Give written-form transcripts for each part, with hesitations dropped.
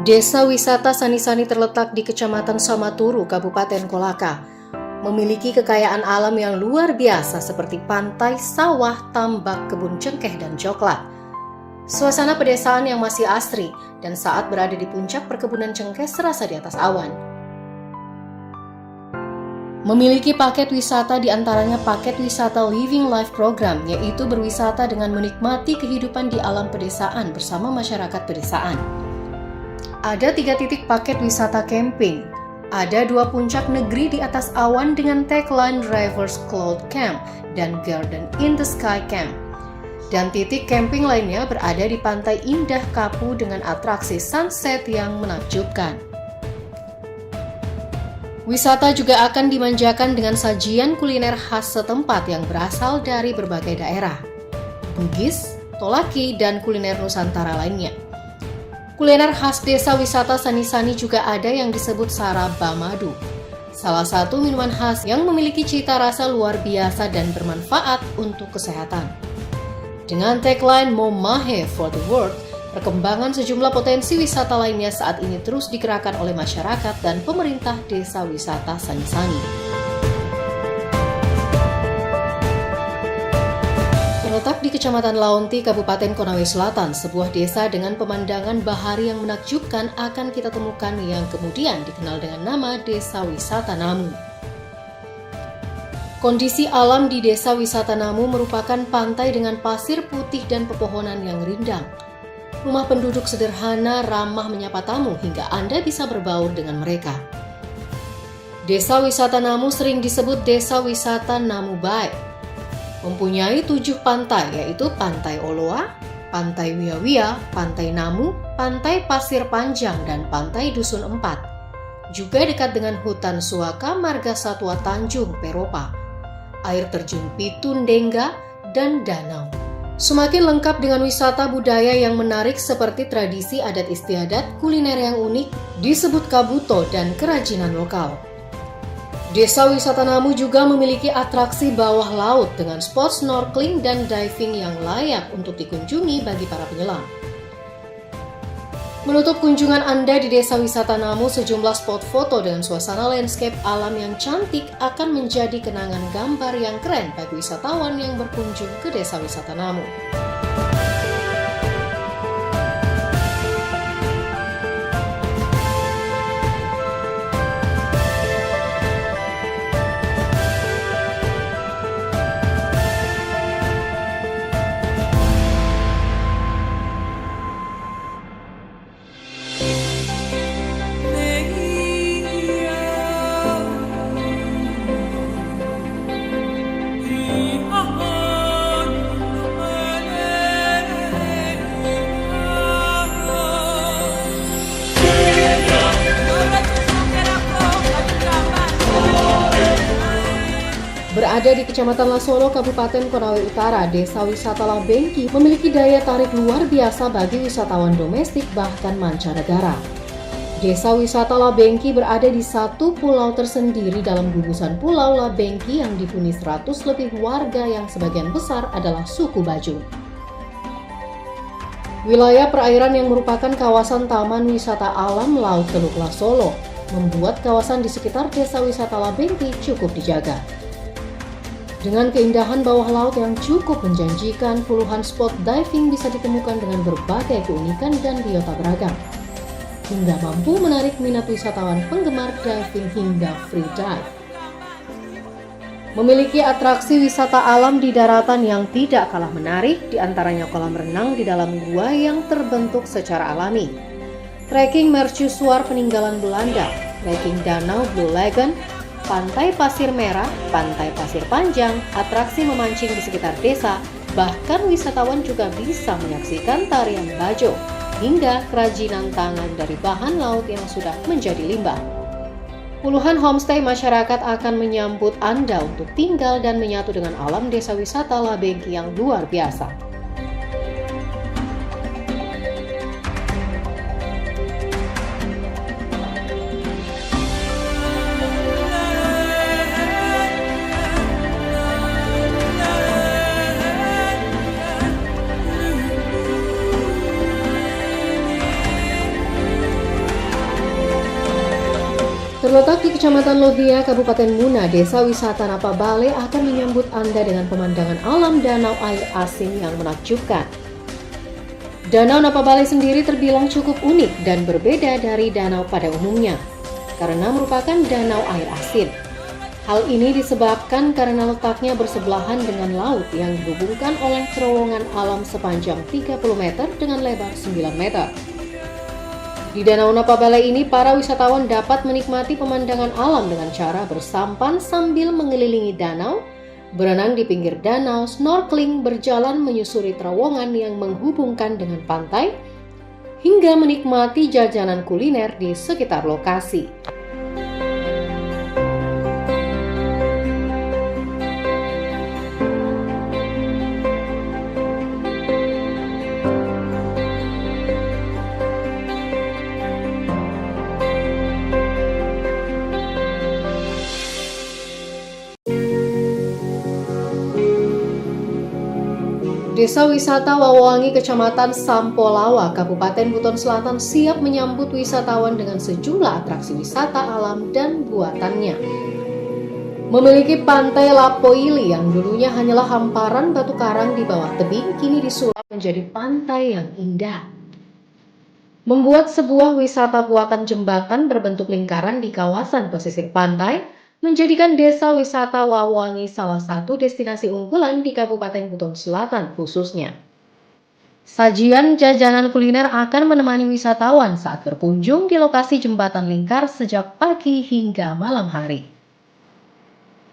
Desa wisata Sani-Sani terletak di Kecamatan Samaturu, Kabupaten Kolaka. Memiliki kekayaan alam yang luar biasa seperti pantai, sawah, tambak, kebun cengkeh, dan coklat. Suasana pedesaan yang masih asri dan saat berada di puncak perkebunan cengkeh serasa di atas awan. Memiliki paket wisata diantaranya paket wisata Living Life Program, yaitu berwisata dengan menikmati kehidupan di alam pedesaan bersama masyarakat pedesaan. Ada 3 titik paket wisata camping. Ada 2 puncak negeri di atas awan dengan tagline Rivers Cloud Camp dan Garden in the Sky Camp. Dan titik camping lainnya berada di Pantai Indah Kapu dengan atraksi sunset yang menakjubkan. Wisata juga akan dimanjakan dengan sajian kuliner khas setempat yang berasal dari berbagai daerah. Bugis, Tolaki, dan kuliner Nusantara lainnya. Kuliner khas desa wisata Sani-Sani juga ada yang disebut Saraba Madu, salah satu minuman khas yang memiliki cita rasa luar biasa dan bermanfaat untuk kesehatan. Dengan tagline Momahe for the World, perkembangan sejumlah potensi wisata lainnya saat ini terus digerakkan oleh masyarakat dan pemerintah desa wisata Sani-Sani. Terletak di Kecamatan Laonti, Kabupaten Konawe Selatan, sebuah desa dengan pemandangan bahari yang menakjubkan akan kita temukan yang kemudian dikenal dengan nama Desa Wisata Namu. Kondisi alam di Desa Wisata Namu merupakan pantai dengan pasir putih dan pepohonan yang rindang. Rumah penduduk sederhana, ramah menyapa tamu hingga Anda bisa berbaur dengan mereka. Desa Wisata Namu sering disebut Desa Wisata Namu Baik. Mempunyai 7 pantai, yaitu Pantai Oloa, Pantai Wia-Wia, Pantai Namu, Pantai Pasir Panjang, dan Pantai Dusun Empat. Juga dekat dengan hutan Suaka Marga Satwa Tanjung Peropa, air terjun Pitun Dengga, dan danau. Semakin lengkap dengan wisata budaya yang menarik seperti tradisi adat istiadat, kuliner yang unik, disebut kabuto, dan kerajinan lokal. Desa Wisata Namu juga memiliki atraksi bawah laut dengan spot snorkeling dan diving yang layak untuk dikunjungi bagi para penyelam. Menutup kunjungan Anda di Desa Wisata Namu, sejumlah spot foto dengan suasana landscape alam yang cantik akan menjadi kenangan gambar yang keren bagi wisatawan yang berkunjung ke Desa Wisata Namu. Berada di Kecamatan Lasolo, Kabupaten Konawe Utara, Desa Wisata Labengki memiliki daya tarik luar biasa bagi wisatawan domestik bahkan mancanegara. Desa Wisata Labengki berada di satu pulau tersendiri dalam gugusan Pulau Labengki yang dihuni 100 lebih warga yang sebagian besar adalah suku Bajung. Wilayah perairan yang merupakan kawasan Taman Wisata Alam Laut Teluk Lasolo membuat kawasan di sekitar Desa Wisata Labengki cukup dijaga. Dengan keindahan bawah laut yang cukup menjanjikan, puluhan spot diving bisa ditemukan dengan berbagai keunikan dan biota beragam, hingga mampu menarik minat wisatawan penggemar diving hingga free dive. Memiliki atraksi wisata alam di daratan yang tidak kalah menarik, diantaranya kolam renang di dalam gua yang terbentuk secara alami, trekking mercusuar peninggalan Belanda, trekking danau Blue Lagoon, Pantai Pasir Merah, Pantai Pasir Panjang, atraksi memancing di sekitar desa, bahkan wisatawan juga bisa menyaksikan tarian bajo, hingga kerajinan tangan dari bahan laut yang sudah menjadi limbah. Puluhan homestay masyarakat akan menyambut Anda untuk tinggal dan menyatu dengan alam desa wisata Labengki yang luar biasa. Terletak di Kecamatan Lohia, Kabupaten Muna, Desa Wisata Napabale akan menyambut Anda dengan pemandangan alam danau air asin yang menakjubkan. Danau Napabale sendiri terbilang cukup unik dan berbeda dari danau pada umumnya, karena merupakan danau air asin. Hal ini disebabkan karena letaknya bersebelahan dengan laut yang dihubungkan oleh terowongan alam sepanjang 30 meter dengan lebar 9 meter. Di Danau Napabale ini, para wisatawan dapat menikmati pemandangan alam dengan cara bersampan sambil mengelilingi danau, berenang di pinggir danau, snorkeling, berjalan menyusuri terowongan yang menghubungkan dengan pantai, hingga menikmati jajanan kuliner di sekitar lokasi. Desa Wisata Wawangi, Kecamatan Sampolawa, Kabupaten Buton Selatan siap menyambut wisatawan dengan sejumlah atraksi wisata alam dan buatannya. Memiliki pantai Lapoili yang dulunya hanyalah hamparan batu karang di bawah tebing, kini disulap menjadi pantai yang indah. Membuat sebuah wisata buatan jembatan berbentuk lingkaran di kawasan pesisir pantai menjadikan Desa Wisata Wawangi salah satu destinasi unggulan di Kabupaten Buton Selatan khususnya. Sajian jajanan kuliner akan menemani wisatawan saat berkunjung di lokasi jembatan lingkar sejak pagi hingga malam hari.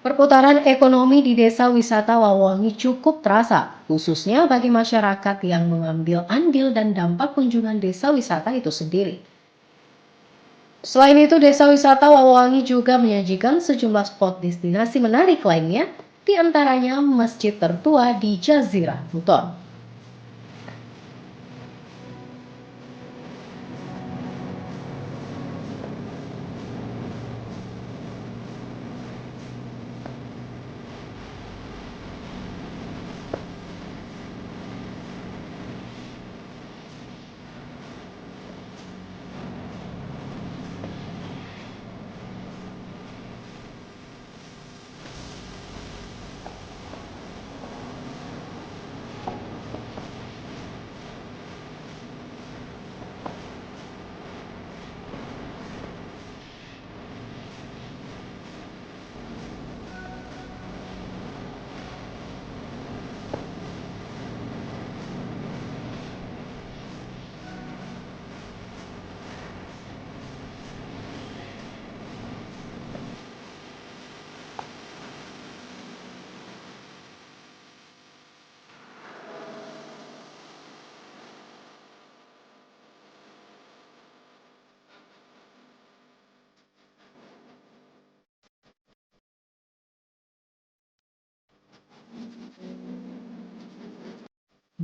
Perputaran ekonomi di Desa Wisata Wawangi cukup terasa, khususnya bagi masyarakat yang mengambil andil dan dampak kunjungan desa wisata itu sendiri. Selain itu, Desa Wisata Wawangi juga menyajikan sejumlah spot destinasi menarik lainnya, di antaranya masjid tertua di Jazirah Buton.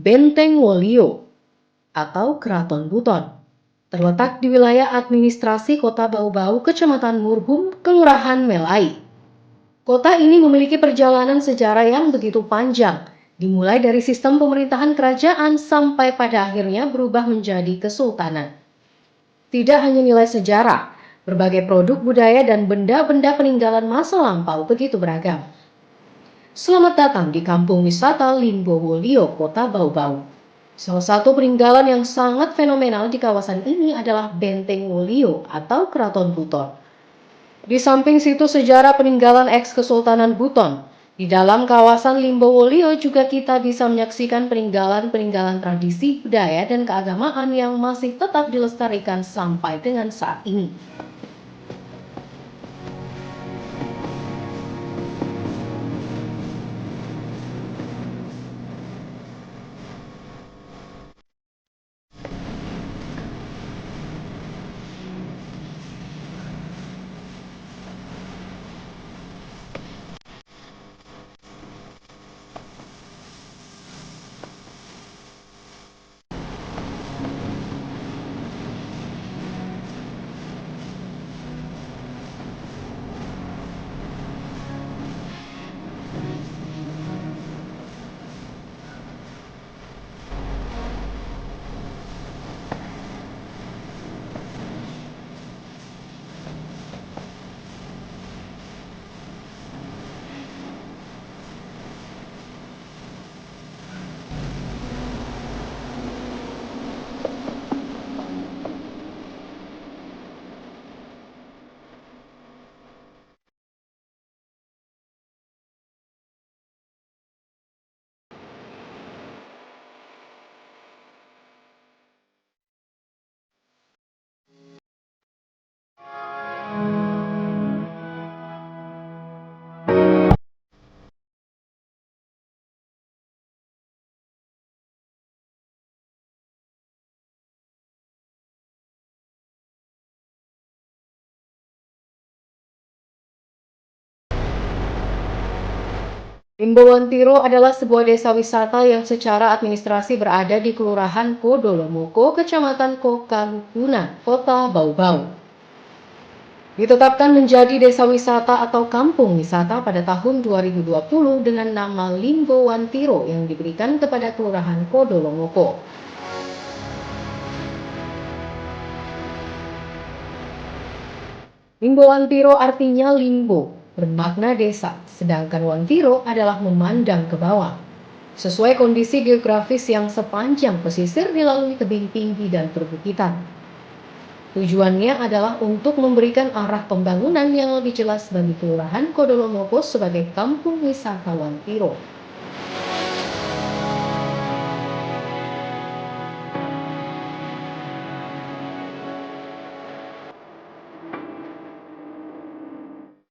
Benteng Wolio atau Keraton Buton terletak di wilayah administrasi Kota Bau-Bau, Kecamatan Murhum, Kelurahan Melai. Kota ini memiliki perjalanan sejarah yang begitu panjang, dimulai dari sistem pemerintahan kerajaan sampai pada akhirnya berubah menjadi kesultanan. Tidak hanya nilai sejarah, berbagai produk budaya dan benda-benda peninggalan masa lampau begitu beragam. Selamat datang di Kampung Wisata Limbowolio, Kota Bau-Bau. Salah satu peninggalan yang sangat fenomenal di kawasan ini adalah Benteng Wolio atau Keraton Buton. Di samping situs sejarah peninggalan eks-Kesultanan Buton, di dalam kawasan Limbowolio juga kita bisa menyaksikan peninggalan-peninggalan tradisi, budaya, dan keagamaan yang masih tetap dilestarikan sampai dengan saat ini. Limbowantiro adalah sebuah desa wisata yang secara administrasi berada di Kelurahan Kodolomoko, Kecamatan Kokalukuna, Kota Bau-Bau. Ditetapkan menjadi desa wisata atau kampung wisata pada tahun 2020 dengan nama Limbowantiro yang diberikan kepada Kelurahan Kodolomoko. Limbowantiro artinya limbo, bermakna desa, sedangkan wantiro adalah memandang ke bawah. Sesuai kondisi geografis yang sepanjang pesisir dilalui tebing tinggi dan perbukitan. Tujuannya adalah untuk memberikan arah pembangunan yang lebih jelas bagi Kelurahan Kodolomoko sebagai kampung wisata wantiro.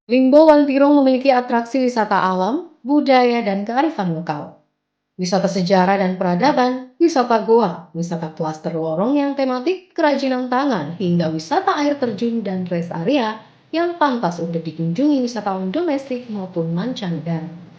Limbowantiro memiliki atraksi wisata alam, budaya, dan kearifan lokal. Wisata sejarah dan peradaban, wisata goa, wisata klaster lorong yang tematik, kerajinan tangan, hingga wisata air terjun dan rest area yang pantas untuk dikunjungi wisatawan domestik maupun mancanegara.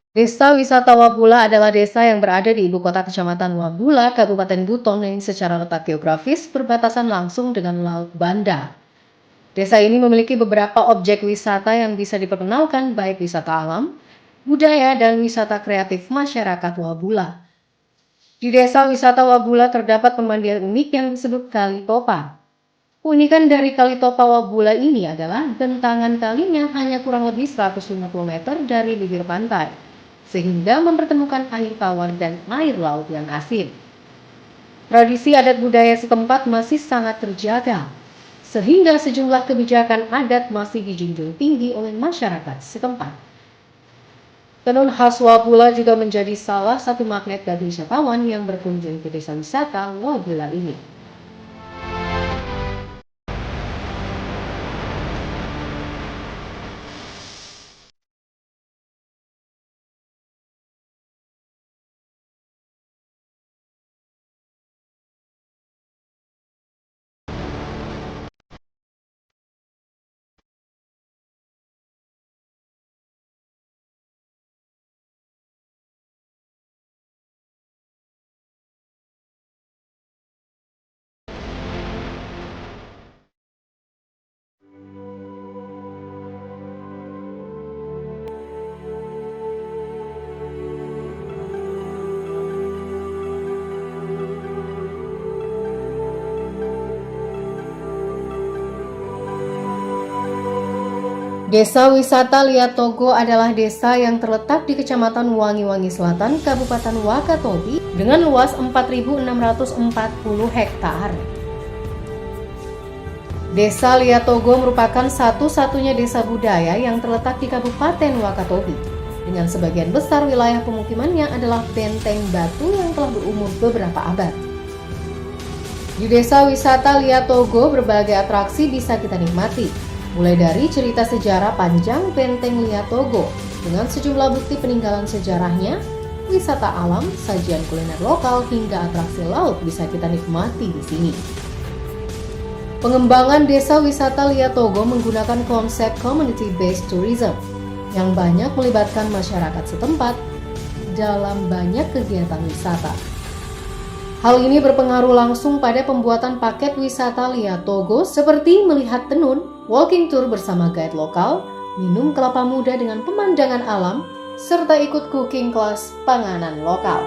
Desa wisata Wabula adalah desa yang berada di ibu kota Kecamatan Wabula, Kabupaten Buton yang secara letak geografis berbatasan langsung dengan Laut Banda. Desa ini memiliki beberapa objek wisata yang bisa diperkenalkan baik wisata alam, budaya, dan wisata kreatif masyarakat Wabula. Di desa wisata Wabula terdapat pemandian unik yang disebut Kali Topa. Keunikan dari Kali Topa Wabula ini adalah bentangan kalinya hanya kurang lebih 150 meter dari bibir pantai, sehingga mempertemukan air tawar dan air laut yang asin. Tradisi adat budaya setempat masih sangat terjaga, sehingga sejumlah kebijakan adat masih dijunjung tinggi oleh masyarakat setempat. Tenun khas Wabula juga menjadi salah satu magnet bagi wisatawan yang berkunjung ke desa wisata Wabula ini. Desa wisata Liatogo adalah desa yang terletak di Kecamatan Wangi-Wangi Selatan, Kabupaten Wakatobi dengan luas 4.640 hektar. Desa Liatogo merupakan satu-satunya desa budaya yang terletak di Kabupaten Wakatobi. Dengan sebagian besar wilayah pemukimannya adalah benteng batu yang telah berumur beberapa abad. Di desa wisata Liatogo berbagai atraksi bisa kita nikmati. Mulai dari cerita sejarah panjang Benteng Liatogo dengan sejumlah bukti peninggalan sejarahnya, wisata alam, sajian kuliner lokal, hingga atraksi laut bisa kita nikmati di sini. Pengembangan desa wisata Lia Togo menggunakan konsep community-based tourism yang banyak melibatkan masyarakat setempat dalam banyak kegiatan wisata. Hal ini berpengaruh langsung pada pembuatan paket wisata Lia Togo seperti melihat tenun, walking tour bersama guide lokal, minum kelapa muda dengan pemandangan alam, serta ikut cooking class panganan lokal.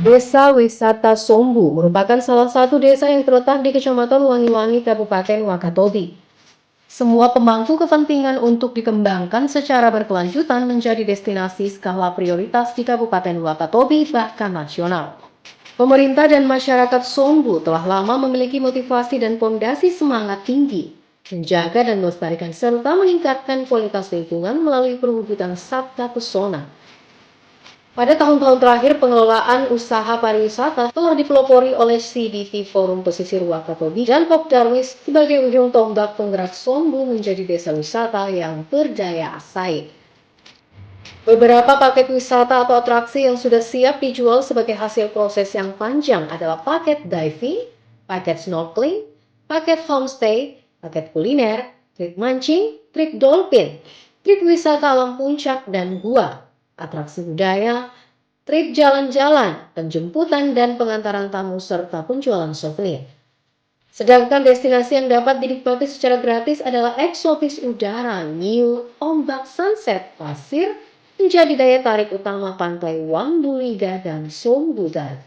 Desa Wisata Sombu merupakan salah satu desa yang terletak di Kecamatan Wangi-Wangi, Kabupaten Wakatobi. Semua pemangku kepentingan untuk dikembangkan secara berkelanjutan menjadi destinasi skala prioritas di Kabupaten Wakatobi bahkan nasional. Pemerintah dan masyarakat Sombu telah lama memiliki motivasi dan fondasi semangat tinggi menjaga dan melestarikan serta meningkatkan kualitas lingkungan melalui perwujudan sabda pesona. Pada tahun-tahun terakhir, pengelolaan usaha pariwisata telah dipelopori oleh CDT Forum Pesisir Wakatobi dan Pop Darwis sebagai ujung tombak penggerak Sombu menjadi desa wisata yang berdaya saing. Beberapa paket wisata atau atraksi yang sudah siap dijual sebagai hasil proses yang panjang adalah paket diving, paket snorkeling, paket homestay, paket kuliner, trip mancing, trip dolphin, trip wisata alam puncak dan gua, atraksi budaya, trip jalan-jalan, penjemputan dan pengantaran tamu serta penjualan souvenir. Sedangkan destinasi yang dapat dinikmati secara gratis adalah eksotis udara, new, ombak, sunset, pasir, menjadi daya tarik utama pantai Wambuliga dan Sombudan.